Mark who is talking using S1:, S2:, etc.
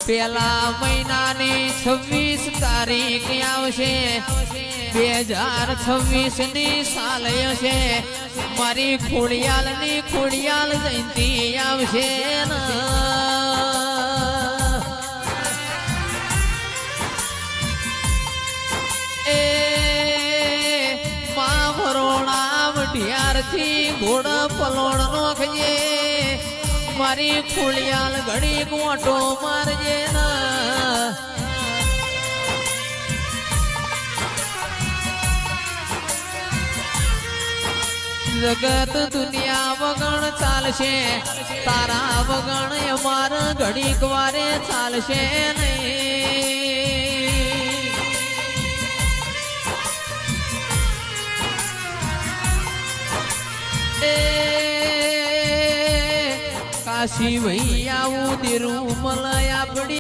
S1: પેલા મહિનાની 26 તારીખ આવશે 2026 ની સાલ હશે મારી ખોડિયાલની ખોડિયાલ જયંતિ આવશે એ મા ભરોણા વઢિયારથી ઘોડ પલોણ નોખજે મારી ખોડિયાલ ઘડી ગોટો મારજે જગત દુનિયા વગણ ચાલશે તારા વગણ અમાર ઘડીક વારે ચાલશે નહીં એ કાશી ભાઈ આવું દેરું મલયા